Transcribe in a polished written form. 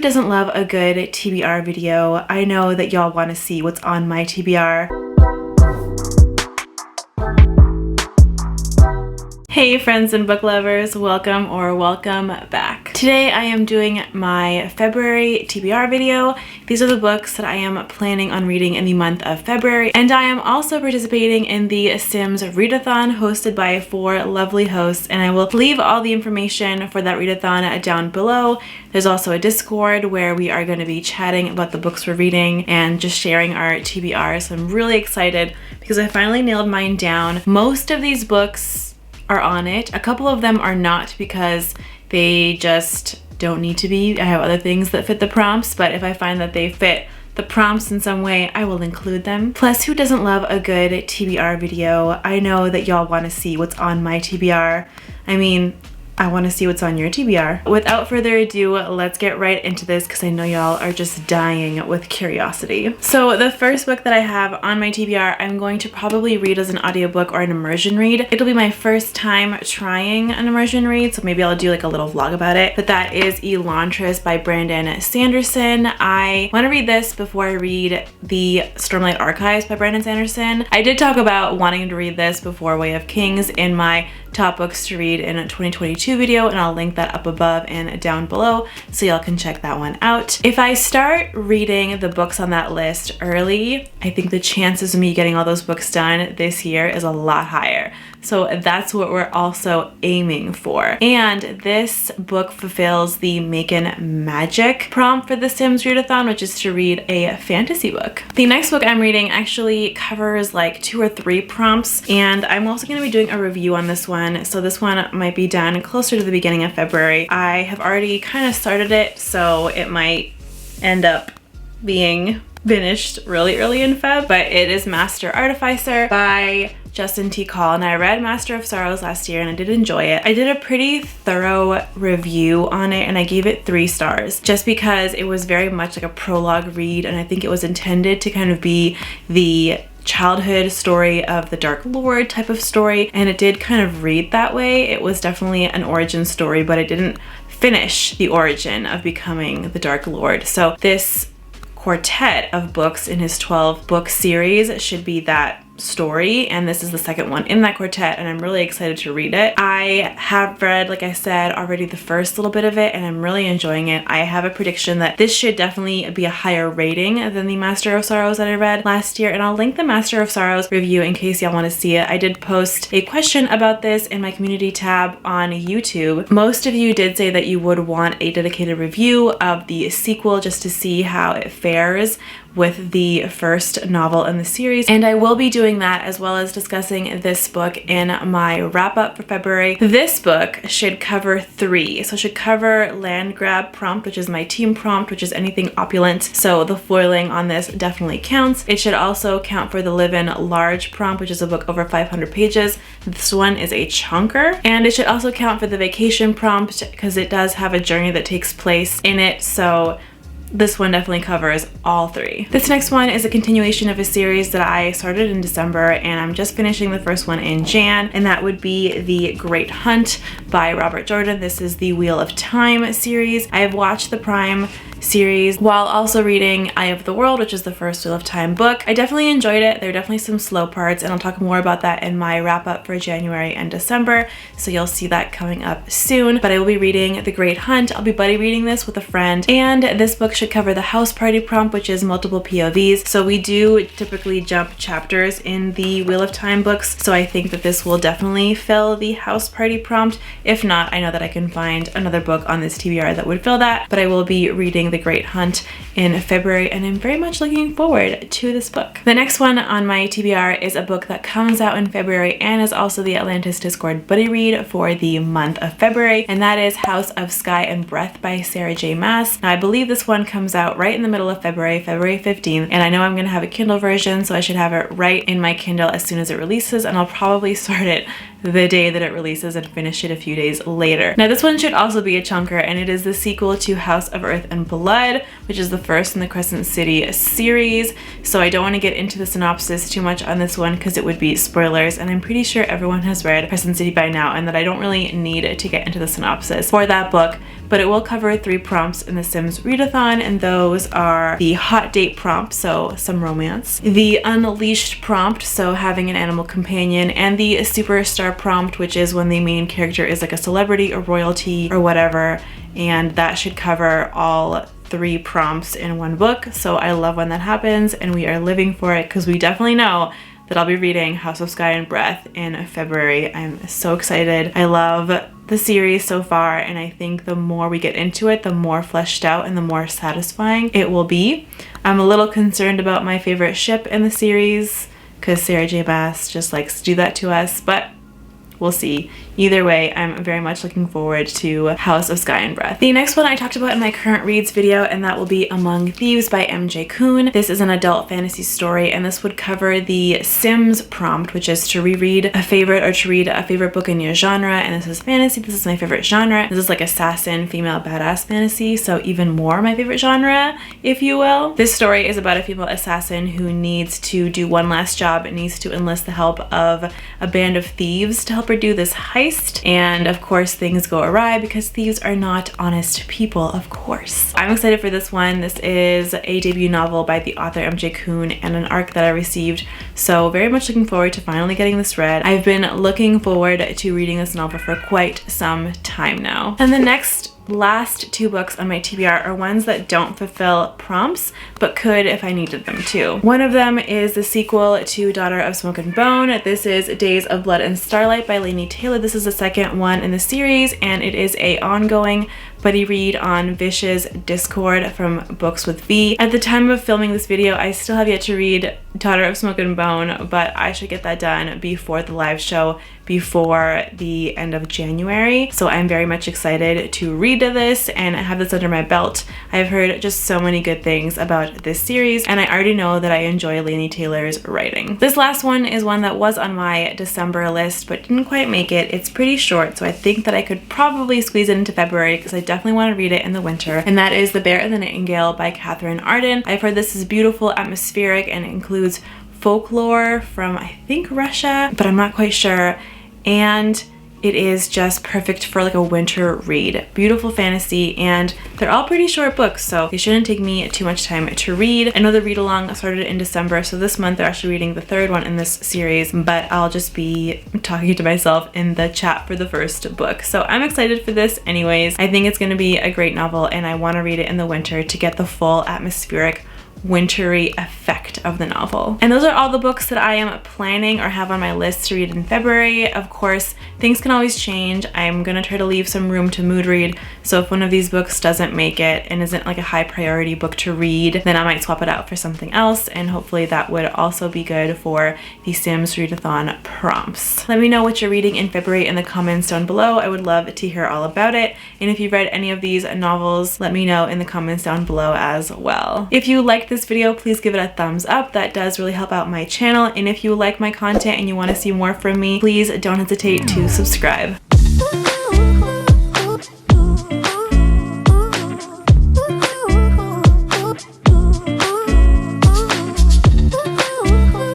Doesn't love a good TBR video. I know that y'all want to see what's on my TBR. Hey friends and book lovers, welcome back. Today I am doing my February TBR video. These are the books that I am planning on reading in the month of February, and I am also participating in the SIMS readathon hosted by 4 lovely hosts, and I will leave all the information for that readathon down below. There's also a Discord where we are going to be chatting about the books we're reading and just sharing our TBR, so I'm really excited because I finally nailed mine down. Most of these books are on it. A couple of them are not because they just don't need to be. I have other things that fit the prompts, but if I find that they fit the prompts in some way, I will include them. Plus, who doesn't love a good TBR video? I know that y'all want to see what's on my TBR. I mean, I want to see what's on your TBR. Without further ado, let's get right into this because I know y'all are just dying with curiosity. So the first book that I have on my TBR, I'm going to probably read as an audiobook or an immersion read. It'll be my first time trying an immersion read, so maybe I'll do like a little vlog about it. But that is Elantris by Brandon Sanderson. I want to read this before I read the Starlight Archives by Brandon Sanderson. I did talk about wanting to read this before Way of Kings in my top books to read in a 2022 video, and I'll link that up above and down below so y'all can check that one out. If I start reading the books on that list early, I think the chances of me getting all those books done this year is a lot higher. So that's what we're also aiming for. And this book fulfills the Making Magic prompt for the Sims readathon, which is to read a fantasy book. The next book I'm reading actually covers like 2 or 3 prompts, and I'm also going to be doing a review on this one. So this one might be done closer to the beginning of February. I have already kind of started it, so it might end up being finished really early in Feb, but it is Master Artificer by Justin T. Call, and I read Master of Sorrows last year and I did enjoy it. I did a pretty thorough review on it and I gave it 3 stars just because it was very much like a prologue read, and I think it was intended to kind of be the childhood story of the Dark Lord type of story, and it did kind of read that way. It was definitely an origin story, but it didn't finish the origin of becoming the Dark Lord. So this quartet of books in his 12 book series should be that story, and this is the second one in that quartet, and I'm really excited to read it. I have read, like I said, already the first little bit of it, and I'm really enjoying it. I have a prediction that this should definitely be a higher rating than the Master of Sorrows that I read last year, and I'll link the Master of Sorrows review in case y'all want to see it. I did post a question about this in my community tab on YouTube. Most of you did say that you would want a dedicated review of the sequel just to see how it fares with the first novel in the series, and I will be doing that as well as discussing this book in my wrap up for February. This book should cover 3. So it should cover Land Grab prompt, which is my team prompt, which is anything opulent, so the foiling on this definitely counts. It should also count for the Live in Large prompt, which is a book over 500 pages. This one is a chunker, and it should also count for the vacation prompt because it does have a journey that takes place in it, so this one definitely covers all 3. This next one is a continuation of a series that I started in December, and I'm just finishing the first one in Jan, and that would be The Great Hunt by Robert Jordan. This is the Wheel of Time series. I have watched the Prime series while also reading Eye of the World, which is the first Wheel of Time book. I definitely enjoyed it. There are definitely some slow parts, and I'll talk more about that in my wrap up for January and December, so you'll see that coming up soon. But I will be reading The Great Hunt. I'll be buddy reading this with a friend, and this book should cover the house party prompt, which is multiple POVs. So we do typically jump chapters in the Wheel of Time books, so I think that this will definitely fill the house party prompt. If not, I know that I can find another book on this TBR that would fill that, but I will be reading The Great Hunt in February, and I'm very much looking forward to this book. The next one on my TBR is a book that comes out in February and is also the Atlantis Discord buddy read for the month of February, and that is House of Sky and Breath by Sarah J. Maas. Now I believe this one comes out right in the middle of February, February 15th, and I know I'm gonna have a Kindle version, so I should have it right in my Kindle as soon as it releases, and I'll probably start it the day that it releases and finish it a few days later. Now this one should also be a chunker, and it is the sequel to House of Earth and Blood, which is the first in the Crescent City series, so I don't want to get into the synopsis too much on this one because it would be spoilers, and I'm pretty sure everyone has read Crescent City by now and that I don't really need to get into the synopsis for that book. but it will cover 3 prompts in the Sims Readathon, and those are the hot date prompt, so some romance, the unleashed prompt, so having an animal companion, and the superstar prompt, which is when the main character is like a celebrity or royalty or whatever, and that should cover all 3 prompts in one book. So I love when that happens, and we are living for it because we definitely know that I'll be reading House of Sky and Breath in February. I'm so excited. I love the series so far, and I think the more we get into it, the more fleshed out and the more satisfying it will be. I'm a little concerned about my favorite ship in the series because Sarah J. Maas just likes to do that to us, but we'll see. Either way, I'm very much looking forward to House of Sky and Breath. The next one I talked about in my current reads video, and that will be Among Thieves by MJ Kuhn. This is an adult fantasy story, and this would cover the Sims prompt, which is to reread a favorite or to read a favorite book in your genre. And this is fantasy. This is my favorite genre. This is like assassin, female badass fantasy, so even more my favorite genre, if you will. This story is about a female assassin who needs to do one last job and needs to enlist the help of a band of thieves to help her do this heist. And of course things go awry because thieves are not honest people, of course. I'm excited for this one. This is a debut novel by the author MJ Kuhn and an ARC that I received, so very much looking forward to finally getting this read. I've been looking forward to reading this novel for quite some time now. And the last 2 books on my TBR are ones that don't fulfill prompts but could if I needed them to. One of them is the sequel to Daughter of Smoke and Bone. This is Days of Blood and Starlight by Laini Taylor. This is the second one in the series, and it is a ongoing buddy read on Vish's Discord from Books with V. At the time of filming this video, I still have yet to read Daughter of Smoke and Bone, but I should get that done before the live show, before the end of January. So I'm very much excited to read this and have this under my belt. I've heard just so many good things about this series, and I already know that I enjoy Laini Taylor's writing. This last one is one that was on my December list but didn't quite make it. It's pretty short, so I think that I could probably squeeze it into February because I definitely want to read it in the winter, and that is The Bear and the Nightingale by Catherine Arden. I've heard this is beautiful, atmospheric, and includes folklore from, I think, Russia, but I'm not quite sure, and it is just perfect for like a winter read. Beautiful fantasy, and they're all pretty short books, so they shouldn't take me too much time to read. I know the read along started in December, so this month they're actually reading the 3rd one in this series, but I'll just be talking to myself in the chat for the first book. So I'm excited for this anyways. I think it's going to be a great novel, and I want to read it in the winter to get the full atmospheric wintry effect of the novel. And those are all the books that I am planning or have on my list to read in February. Of course, things can always change. I'm gonna try to leave some room to mood read, so if one of these books doesn't make it and isn't like a high priority book to read, then I might swap it out for something else, and hopefully that would also be good for the Sims Readathon prompts. Let me know what you're reading in February in the comments down below. I would love to hear all about it, and if you've read any of these novels, let me know in the comments down below as well. If you liked this video, please give it a thumbs up. That does really help out my channel, and if you like my content and you want to see more from me, please don't hesitate to subscribe.